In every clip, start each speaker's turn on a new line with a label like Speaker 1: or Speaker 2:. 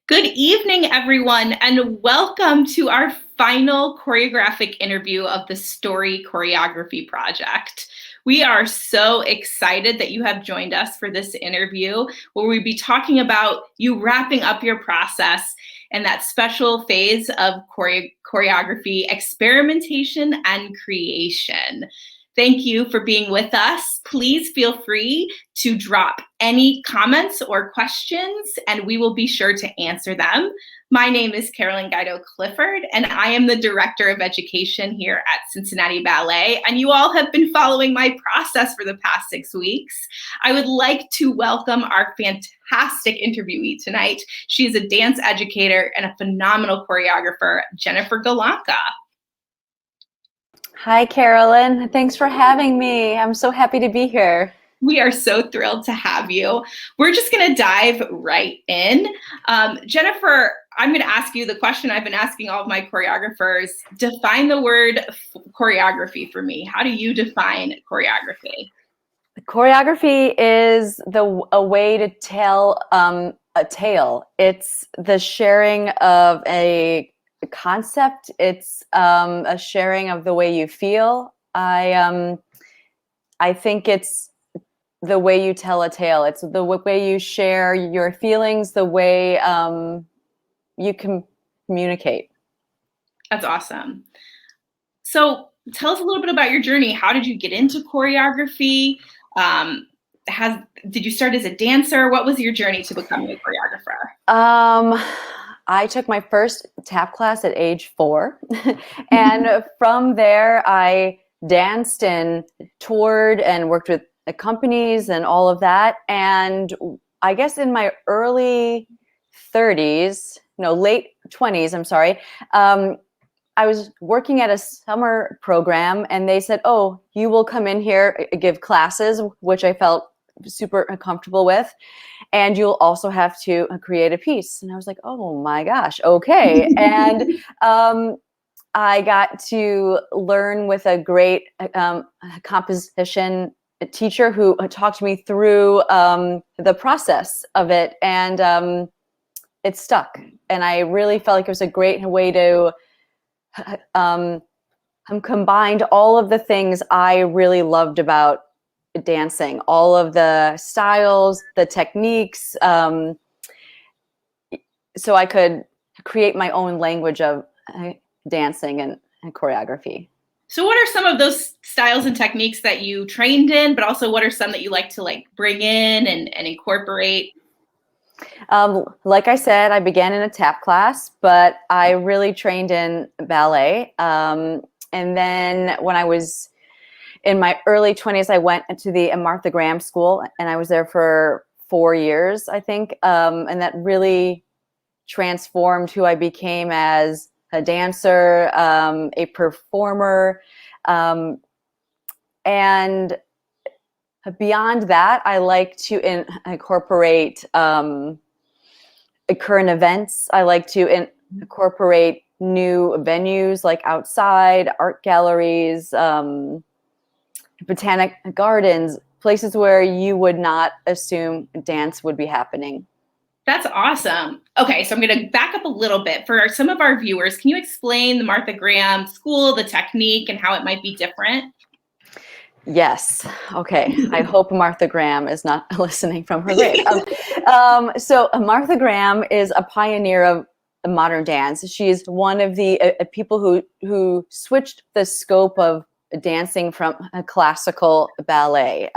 Speaker 1: Good evening, everyone, and welcome to our final choreographic interview of the Story Choreography Project. We are so excited that you have joined us for this interview where we'll be talking about you wrapping up your process and that special phase of choreography, experimentation and creation. Thank you for being with us. Please feel free to drop any comments or questions, and we will be sure to answer them. My name is Carolyn Guido Clifford, and I am the Director of Education here at Cincinnati Ballet, and you all have been following my process for the past 6 weeks. I would like to welcome our fantastic interviewee tonight. She is a dance educator and a phenomenal choreographer, Jennifer Golonka.
Speaker 2: Hi, Carolyn. Thanks for having me. I'm so happy to be here.
Speaker 1: We are so thrilled to have you. We're just going to dive right in. Jennifer, I'm going to ask you the question I've been asking all of my choreographers. Define the word choreography for me. How do you define choreography?
Speaker 2: Choreography is a way to tell a tale. It's the sharing of a concept. It's a sharing of the way you feel. I think it's the way you tell a tale. It's the way you share your feelings, the way you can communicate.
Speaker 1: That's awesome. So tell us a little bit about your journey. How did you get into choreography? Did you start as a dancer? What was your journey to becoming a choreographer?
Speaker 2: I took my first tap class at age 4. And from there, I danced and toured and worked with companies and all of that. And I guess in my late 20s, I'm sorry, I was working at a summer program and they said, oh, you will come in here, give classes, which I felt super comfortable with. And you'll also have to create a piece. And I was like, oh my gosh, okay. And I got to learn with a great composition teacher who talked me through the process of it. And it stuck. And I really felt like it was a great way to combined all of the things I really loved about dancing, all of the styles, the techniques, so I could create my own language of dancing and choreography.
Speaker 1: So what are some of those styles and techniques that you trained in, but also what are some that you like to bring in and incorporate?
Speaker 2: Like I said, I began in a tap class, but I really trained in ballet. And then when I was in my early 20s, I went to the Martha Graham School, and I was there for 4 years, I think. And that really transformed who I became as a dancer, a performer. And beyond that, I like to incorporate current events. I like to incorporate new venues like outside, art galleries, botanic gardens, places where you would not assume dance would be happening.
Speaker 1: That's awesome. Okay, so I'm going to back up a little bit. For some of our viewers, can you explain the Martha Graham School, the technique, and how it might be different?
Speaker 2: Yes. Okay. I hope Martha Graham is not listening from her grave. So Martha Graham is a pioneer of modern dance. She is one of the people who switched the scope of dancing from a classical ballet.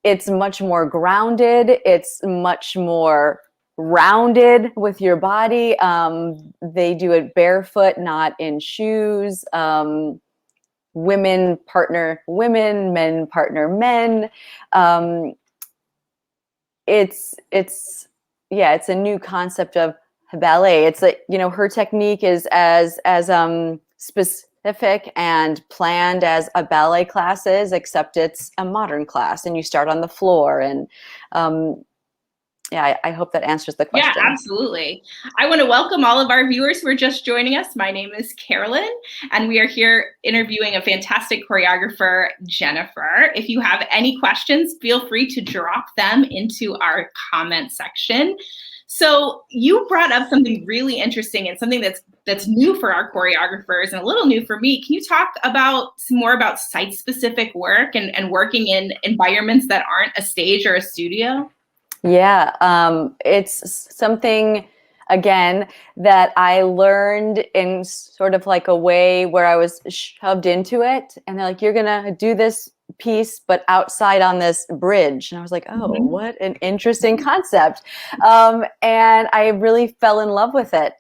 Speaker 2: It's much more grounded. It's much more rounded with your body. They do it barefoot, not in shoes. Women partner women, men partner men. It's a new concept of ballet. It's like, her technique is as specific and planned as a ballet class is, except it's a modern class and you start on the floor. And I hope that answers the question.
Speaker 1: Yeah, absolutely. I want to welcome all of our viewers who are just joining us. My name is Carolyn, and we are here interviewing a fantastic choreographer, Jennifer. If you have any questions, feel free to drop them into our comment section. So you brought up something really interesting and something that's new for our choreographers and a little new for me. Can you talk about some more about site-specific work and working in environments that aren't a stage or a studio?
Speaker 2: Yeah, it's something, again, that I learned in sort of like a way where I was shoved into it. And they're like, you're going to do this piece, but outside on this bridge. And I was like, oh,
Speaker 1: Mhm.
Speaker 2: what an interesting concept. And I really fell in love with it.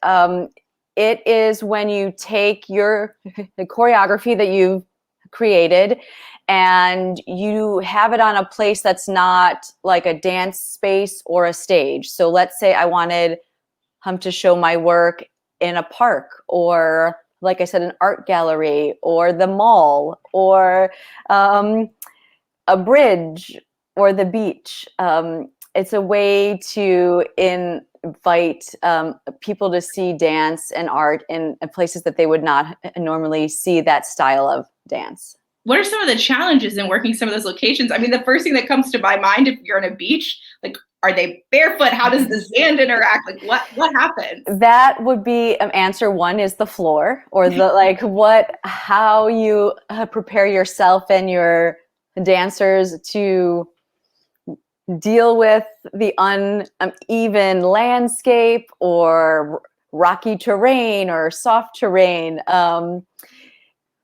Speaker 2: It is when you take the choreography that you've created and you have it on a place that's not like a dance space or a stage. So let's say I wanted to show my work in a park, or like I said, an art gallery, or the mall, or a bridge, or the beach. It's a way to invite people to see dance and art in places that they would not normally see that style of dance.
Speaker 1: What are some of the challenges in working some of those locations? I mean, the first thing that comes to my mind if you're on a beach, like, are they barefoot? How does the sand interact? Like, what happens?
Speaker 2: That would be answer one is the floor, or the like how you prepare yourself and your dancers to deal with the uneven landscape or rocky terrain or soft terrain.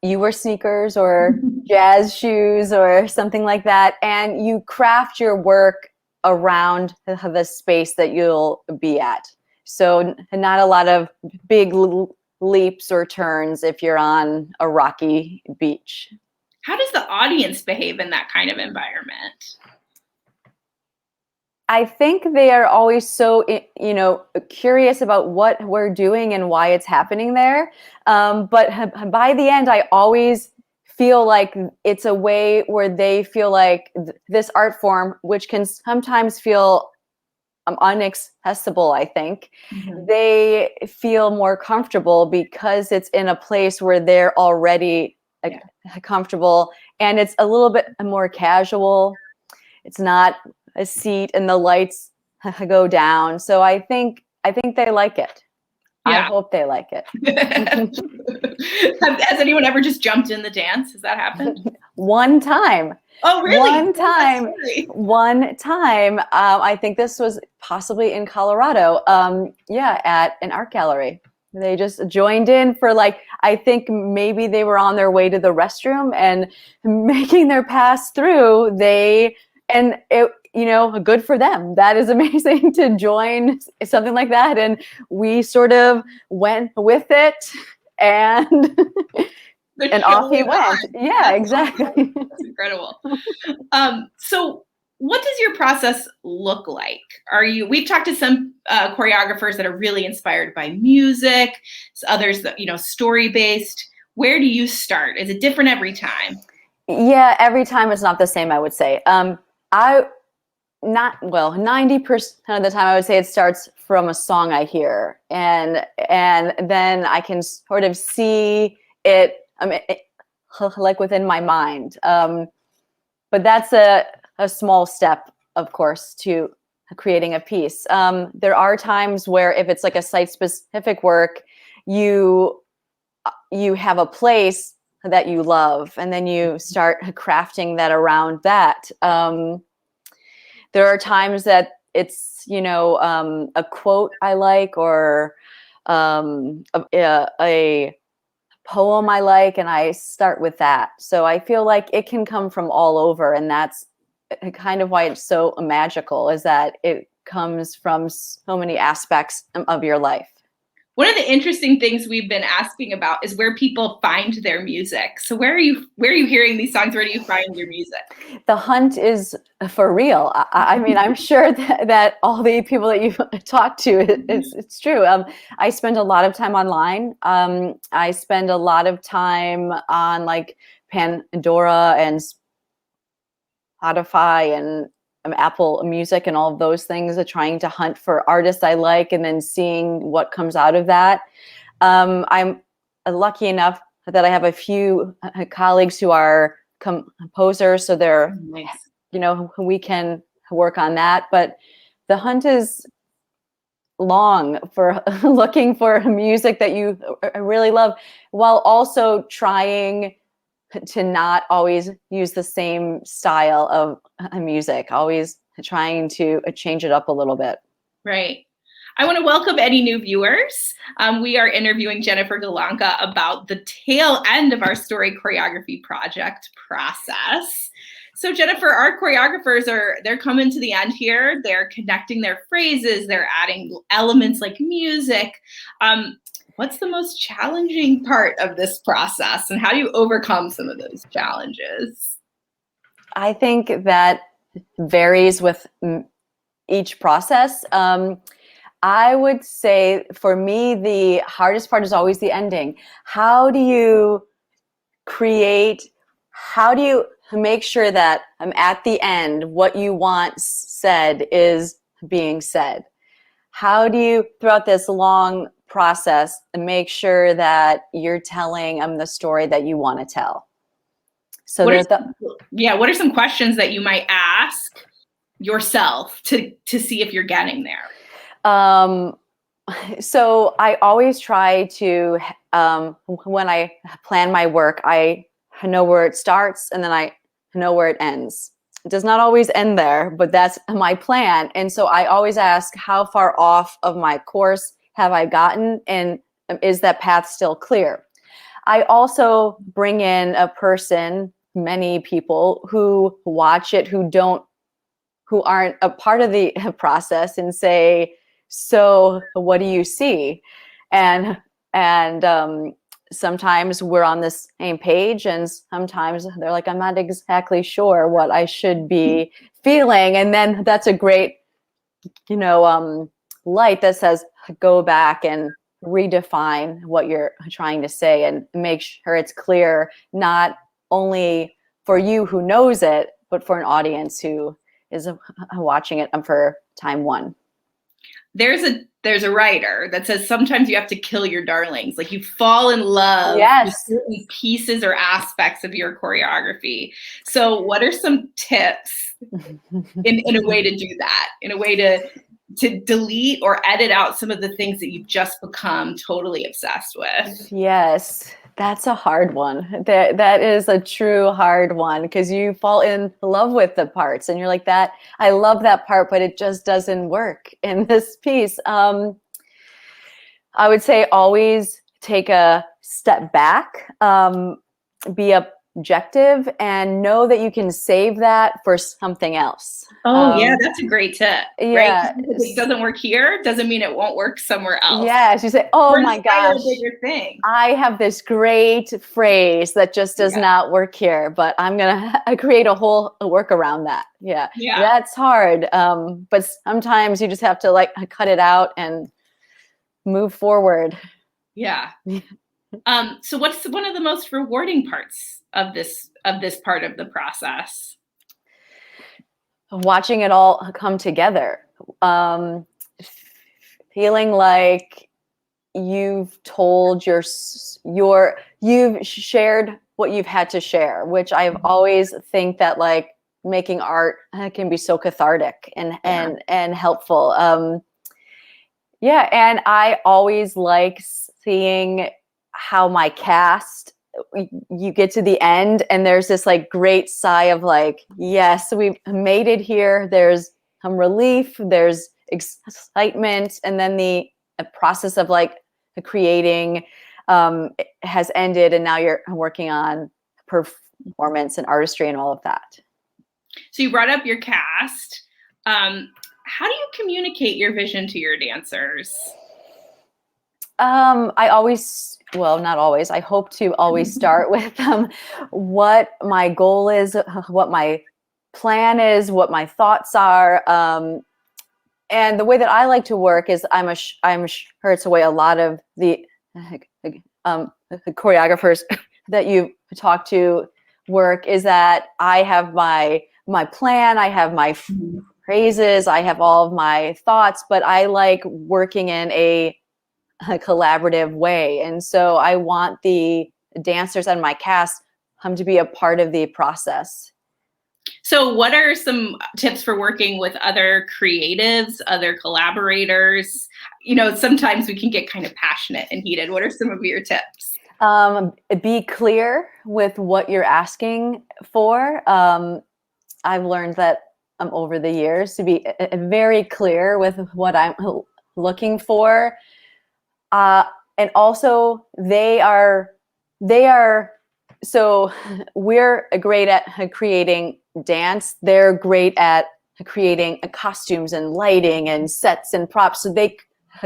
Speaker 2: You wear sneakers or jazz shoes or something like that, and you craft your work around the space that you'll be at. So not a lot of big leaps or turns if you're on a rocky beach.
Speaker 1: How does the audience behave in that kind of environment?
Speaker 2: I think they are always so, curious about what we're doing and why it's happening there. But by the end, I always feel like it's a way where they feel like this art form, which can sometimes feel inaccessible, I think, they feel more comfortable because it's in a place where they're already comfortable, and it's a little bit more casual. It's not a seat and the lights go down. So I think they like it. I
Speaker 1: Yeah.
Speaker 2: hope they like it.
Speaker 1: Has anyone ever just jumped in the dance? Has that happened?
Speaker 2: One time.
Speaker 1: Oh, really?
Speaker 2: One time. One time. I think this was possibly in Colorado. At an art gallery. They just joined in for I think maybe they were on their way to the restroom and making their pass through. Good for them. That is amazing to join something like that. And we sort of went with it, and off he went. Yeah, exactly.
Speaker 1: That's incredible. So what does your process look like? We've talked to some choreographers that are really inspired by music, others that, story-based. Where do you start? Is it different every time?
Speaker 2: Yeah, every time it's not the same, I would say. 90% of the time I would say it starts from a song I hear, and then I can sort of see it, like within my mind. But that's a small step, of course, to creating a piece. There are times where if it's like a site-specific work, you have a place that you love, and then you start crafting that around that. There are times that it's, a quote I like, or a poem I like, and I start with that. So I feel like it can come from all over, and that's kind of why it's so magical, is that it comes from so many aspects of your life.
Speaker 1: One of the interesting things we've been asking about is where people find their music. So where are you hearing these songs? Where do you find your music?
Speaker 2: The hunt is for real. I mean, I'm sure that all the people that you talk to, it's true. I spend a lot of time online. I spend a lot of time on Pandora and Spotify and Apple Music and all of those things, trying to hunt for artists I like and then seeing what comes out of that. I'm lucky enough that I have a few colleagues who are composers, so they're,
Speaker 1: nice.
Speaker 2: we can work on that. But the hunt is long for looking for music that you really love, while also trying to not always use the same style of music, always trying to change it up a little bit.
Speaker 1: Right. I want to welcome any new viewers. We are interviewing Jennifer Golonka about the tail end of our story choreography project process. So Jennifer, our choreographers they're coming to the end here. They're connecting their phrases. They're adding elements like music. What's the most challenging part of this process, and how do you overcome some of those challenges?
Speaker 2: I think that varies with each process. I would say for me, the hardest part is always the ending. How do you make sure that at the end, what you want said is being said? How do you, throughout this long process, make sure that you're telling the story that you want to tell? So
Speaker 1: what are some questions that you might ask yourself to see if you're getting there?
Speaker 2: So I always try to, when I plan my work, I know where it starts and then I know where it ends. It does not always end there, but that's my plan. And so I always ask, how far off of my course have I gotten? And is that path still clear? I also bring in a person, many people who watch it, who aren't a part of the process, and say, so what do you see? And sometimes we're on the same page, and sometimes they're like, I'm not exactly sure what I should be feeling. And then that's a great, light that says, go back and redefine what you're trying to say and make sure it's clear, not only for you who knows it, but for an audience who is watching it for time one.
Speaker 1: There's a writer that says sometimes you have to kill your darlings. Like, you fall in love with certain pieces or aspects of your choreography. So what are some tips in a way to do that, in a way to delete or edit out some of the things that you've just become totally obsessed with?
Speaker 2: Yes, that's a hard one. That is a true hard one, because you fall in love with the parts and you're like, that I love that part, but it just doesn't work in this piece. I would say always take a step back, be objective, and know that you can save that for something else.
Speaker 1: Oh, yeah, that's a great tip.
Speaker 2: Yeah.
Speaker 1: Right? If it doesn't work here, doesn't mean it won't work somewhere else.
Speaker 2: Yes, you say, oh my gosh,
Speaker 1: a bigger thing.
Speaker 2: I have this great phrase that just does not work here, but I'm going to create a whole work around that. Yeah, that's hard. But sometimes you just have to cut it out and move forward.
Speaker 1: Yeah. So what's one of the most rewarding parts of this part of the process?
Speaker 2: Watching it all come together. Feeling like you've told you've shared what you've had to share, which I've always think that making art can be so cathartic and helpful. And I always like seeing how my cast, you get to the end and there's this great sigh of yes, we've made it here. There's some relief, there's excitement, and then the process of creating has ended, and now you're working on performance and artistry and all of that.
Speaker 1: So you brought up your cast. How do you communicate your vision to your dancers?
Speaker 2: I always, well, not always, I hope to always start with what my goal is, what my plan is, what my thoughts are. And the way that I like to work is I'm sure it's the way a lot of the choreographers that you talk to work, is that I have my plan, I have my phrases, I have all of my thoughts, but I like working in a collaborative way. And so I want the dancers and my cast to be a part of the process.
Speaker 1: So what are some tips for working with other creatives, other collaborators? You know, sometimes we can get kind of passionate and heated. What are some of your tips?
Speaker 2: Be clear with what you're asking for. I've learned that over the years to be very clear with what I'm looking for. And also they are, so we're great at creating dance. They're great at creating costumes and lighting and sets and props. So they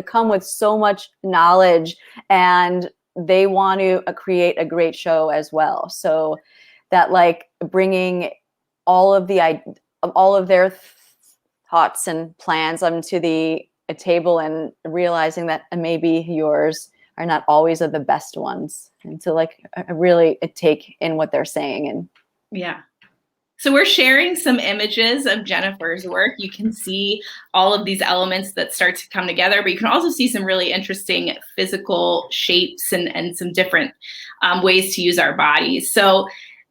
Speaker 2: come with so much knowledge, and they want to create a great show as well. So that, like, bringing all of their thoughts and plans onto the table, and realizing that maybe yours are not always the best ones, and to like really take in what they're saying. And
Speaker 1: yeah. So we're sharing some images of Jennifer's work. You can see all of these elements that start to come together, but you can also see some really interesting physical shapes and some different ways to use our bodies. So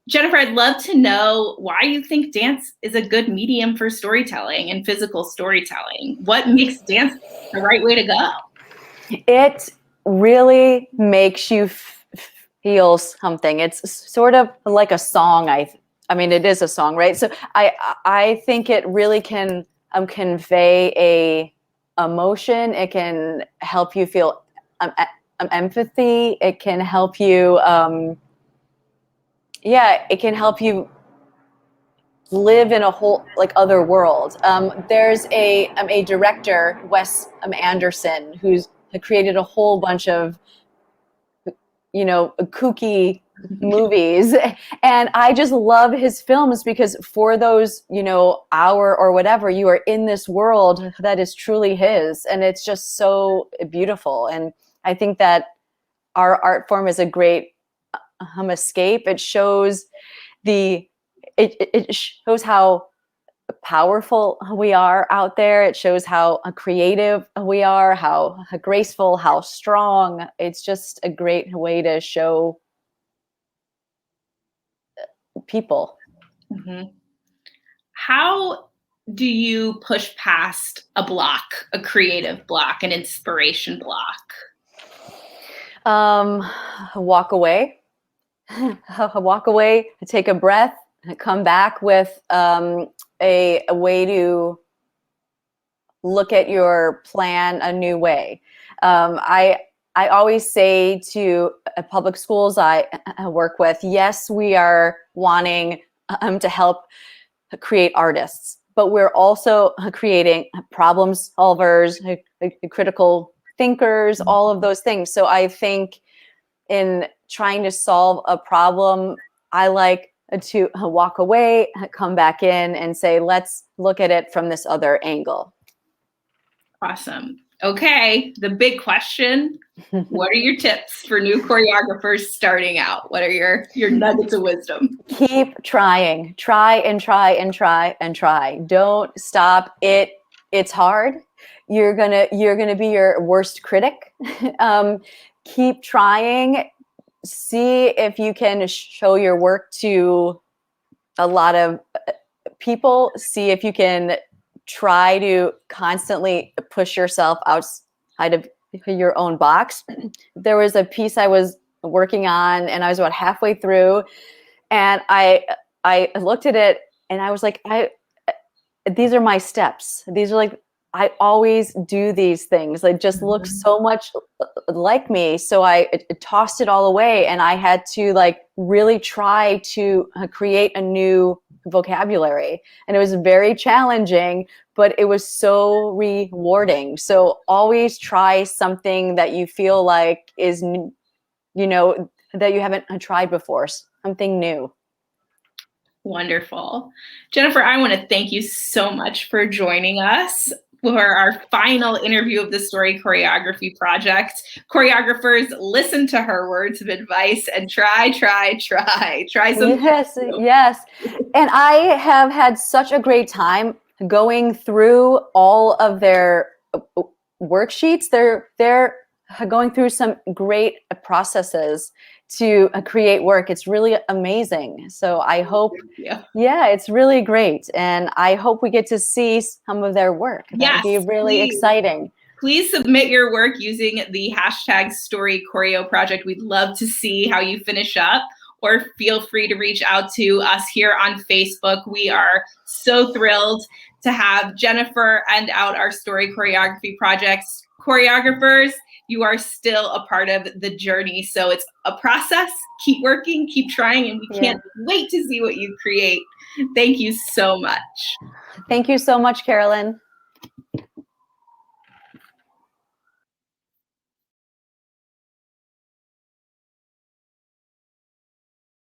Speaker 1: Jennifer, I'd love to know why you think dance is a good medium for storytelling and physical storytelling. What makes dance the right way to go?
Speaker 2: it really makes you feel something. It's sort of like a song. I mean, it is a song, right? So I think it really can convey a emotion. It can help you feel empathy. It can help you, it can help you live in a whole like other world. There's a director, Wes Anderson, who's created a whole bunch of kooky movies, and I just love his films because for those hour or whatever, you are in this world that is truly his, and it's just so beautiful. And I think that our art form is a great escape. It shows it shows how powerful we are out there. It shows how creative we are, how graceful, how strong. It's just a great way to show people.
Speaker 1: Mm-hmm. How do you push past a block, a creative block, an inspiration block?
Speaker 2: Walk away. Walk away, take a breath, come back with a way to look at your plan a new way. I always say to public schools I work with, yes, we are wanting to help create artists, but we're also creating problem solvers, critical thinkers, all of those things. So I think in trying to solve a problem, I like to walk away, come back in, and say, let's look at it from this other angle.
Speaker 1: Awesome. Okay, the big question. What are your tips for new choreographers starting out? What are your nuggets of wisdom?
Speaker 2: Keep trying. Try and try and try and try. Don't stop. It's hard. You're gonna be your worst critic. Keep trying. See if you can show your work to a lot of people. See if you can try to constantly push yourself outside of your own box. There was a piece I was working on, and I was about halfway through, and I looked at it, and I was like, these are my steps. These are like, I always do these things. They just look so much like me. So I tossed it all away, and I had to like really try to create a new vocabulary. And it was very challenging, but it was so rewarding. So always try something that you feel like is, that you haven't tried before, something new.
Speaker 1: Wonderful. Jennifer, I want to thank you so much for joining us for our final interview of the Story Choreography Project. Choreographers, listen to her words of advice and try something.
Speaker 2: Yes. And I have had such a great time going through all of their worksheets. They're going through some great processes to create work. It's really amazing. So I hope, yeah, it's really great. And I hope we get to see some of their work. That would be really exciting.
Speaker 1: Please submit your work using the hashtag Story Choreo Project. We'd love to see how you finish up, or feel free to reach out to us here on Facebook. We are so thrilled to have Jennifer end out our Story Choreography projects. Choreographers, you are still a part of the journey. So it's a process. Keep working, keep trying, and we can't wait to see what you create. Thank you so much.
Speaker 2: Thank you so much, Carolyn.